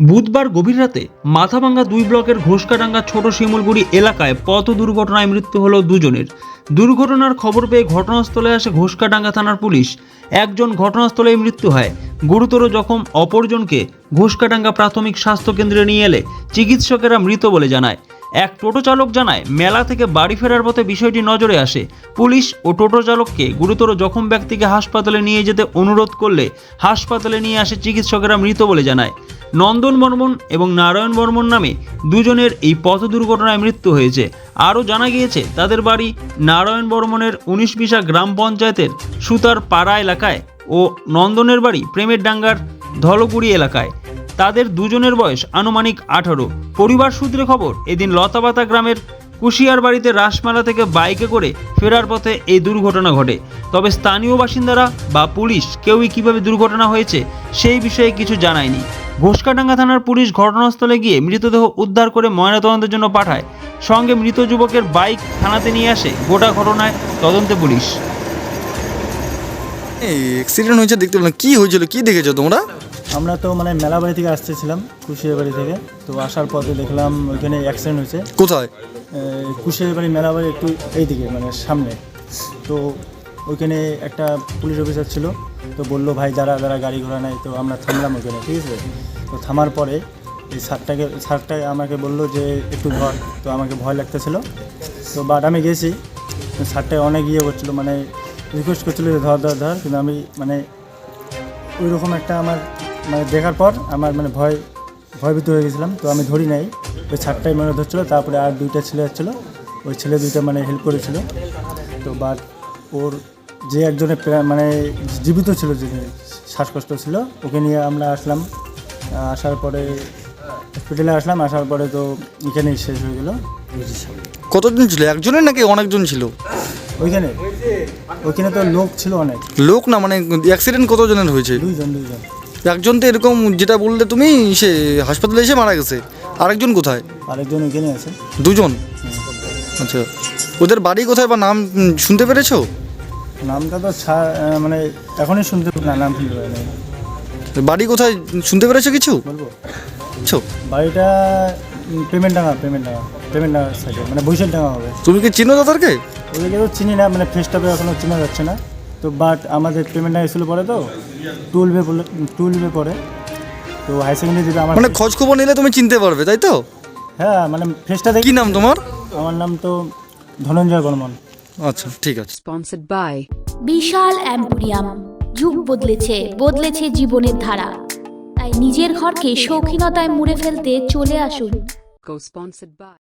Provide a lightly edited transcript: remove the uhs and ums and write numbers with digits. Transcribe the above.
বুধবার গভীর রাতে মাথাভাঙ্গা ২ ব্লকের ঘোষকাডাঙ্গা ছোট শিমুলগুড়ি এলাকায় পথ দুর্ঘটনায় মৃত্যু হল দুজনের। দুর্ঘটনার খবর পেয়ে ঘটনাস্থলে আসে ঘোষকাডাঙ্গা থানার পুলিশ। একজন ঘটনাস্থলেই মৃত্যু হয়, গুরুতর জখম অপরজনকে ঘোষকাডাঙ্গা প্রাথমিক স্বাস্থ্য কেন্দ্রে নিয়ে এলে চিকিৎসকেরা মৃত বলে জানায়। এক টোটো চালক জানায়, মেলা থেকে বাড়ি ফেরার পথে বিষয়টি নজরে আসে। পুলিশ ও টোটো চালককে গুরুতর জখম ব্যক্তিকে হাসপাতালে নিয়ে যেতে অনুরোধ করলে হাসপাতালে নিয়ে আসে চিকিৎসকেরা মৃত বলে জানায়। নন্দন বর্মন এবং নারায়ণ বর্মন নামে দুজনের এই পথ দুর্ঘটনায় মৃত্যু হয়েছে। আরও জানা গিয়েছে, তাদের বাড়ি নারায়ণ বর্মনের ১৯ বিশা গ্রাম পঞ্চায়েতের সুতার পাড়া এলাকায় ও নন্দনের বাড়ি প্রেমের ডাঙ্গার ধলকুড়ি এলাকায়। তাদের দুজনের বয়স আনুমানিক ১৮। পরিবার সূত্রে খবর, এদিন লতাপাতা গ্রামের কুশিয়ার বাড়িতে রাসমেলা থেকে বাইকে করে ফেরার পথে এই দুর্ঘটনা ঘটে। তবে স্থানীয় বাসিন্দারা বা পুলিশ কেউই কিভাবে দুর্ঘটনা হয়েছে সেই বিষয়ে কিছু জানায়নি। ঘোষকাডাঙ্গা থানার পুলিশ ঘটনাস্থলে গিয়ে মৃতদেহ উদ্ধার করে ময়নাতদন্তের জন্য পাঠায়। সঙ্গে মৃত যুবকের বাইক থানাতে নিয়ে আসে। গোটা ঘটনায় তদন্তে পুলিশ। এই অ্যাক্সিডেন্ট হয়েছে দেখতে পেলাম, কি হয়েছিল, কি দেখেছো তোমরা? আমরা তো মেলা বাড়ি থেকে আসতেছিলাম, কুশিয়ার বাড়ি থেকে। তো আসার পথে দেখলাম ওইখানে অ্যাক্সিডেন্ট হয়েছে। কোথায়? কুশিয়ার বাড়ি মেলা বাড়ি একটু এইদিকে সামনে। তো ওইখানে একটা পুলিশ অফিসার ছিল, তো বললো ভাই দাঁড়া গাড়ি ঘোড়া নাই। তো আমরা থামলাম ওইখানে, ঠিক আছে। তো থামার পরে এই স্যারটা আমাকে বললো যে একটু ধর। তো আমাকে ভয় লাগতেছিলো, তো বাট আমি গেছি। স্যারটা অনেক করছিলো, রিকোয়েস্ট করছিলো যে ধর। কিন্তু আমি ওই রকম একটা আমার দেখার পর আমার ভয়ভীত হয়ে গেছিলাম। তো আমি ধরি নাই, ওই ছাদটাই ধরছিলো। তারপরে আর দুইটা ছেলে যাচ্ছিলো, ওই ছেলে দুইটা হেল্প করেছিল। তো বাট ওর যে একজনের জীবিত ছিল, যে শ্বাসকষ্ট ছিল, ওকে নিয়ে আমরা আসলাম। আসার পরে হসপিটালে আসলাম। আসার পরে তো এখানেই শেষ হয়ে গেল। কতজন ছিল? একজনের নাকি অনেকজন ছিল? ওইখানে তো লোক ছিল অনেক। লোক না, অ্যাক্সিডেন্ট কতজনের হয়েছে? দুইজন। একজন তো এরকম যেটা বললে তুমি, সে হাসপাতালে এসে মারা গেছে। আরেকজন কোথায়? আরেকজন ওইখানে আছে। দুজন? আচ্ছা, ওদের বাড়ি কোথায় বা নাম শুনতে পেরেছো? নামটা তো এখনই শুনতে না, নাম শুনতে পারিনি। বাড়ি কোথায় শুনতে পেরেছো কিছু? বলবো বাড়িটা পেমেন্ট ডাঙ্গা সাইডে, বৈশাল ডাঙ্গা হবে। তুমি কি চিনো তাদেরকে? ওদেরকে তো চিনি না, ফেসটাপে এখনও চেনা যাচ্ছে না। তো বাট আমাদের পেমেন্ট ডাঙ্গা স্কুলে পড়ে, তো টুয়েলভে পড়ে। তো হাই সেকেন্ডারি দিবে। আমার খোঁজ খবর নিলে তুমি চিনতে পারবে, তাই তো? হ্যাঁ, ফেসটা দেখি। কি নাম তোমার? আমার নাম তো ধনঞ্জয় বর্মন। আচ্ছা, ঠিক আছে। Sponsored by Bishal emporium. যুগ বদলেছে জীবনের ধারা। তাই নিজের ঘরকে শৌখিনতায় মুড়ে ফেলতে চলে আসুন। Co-sponsored by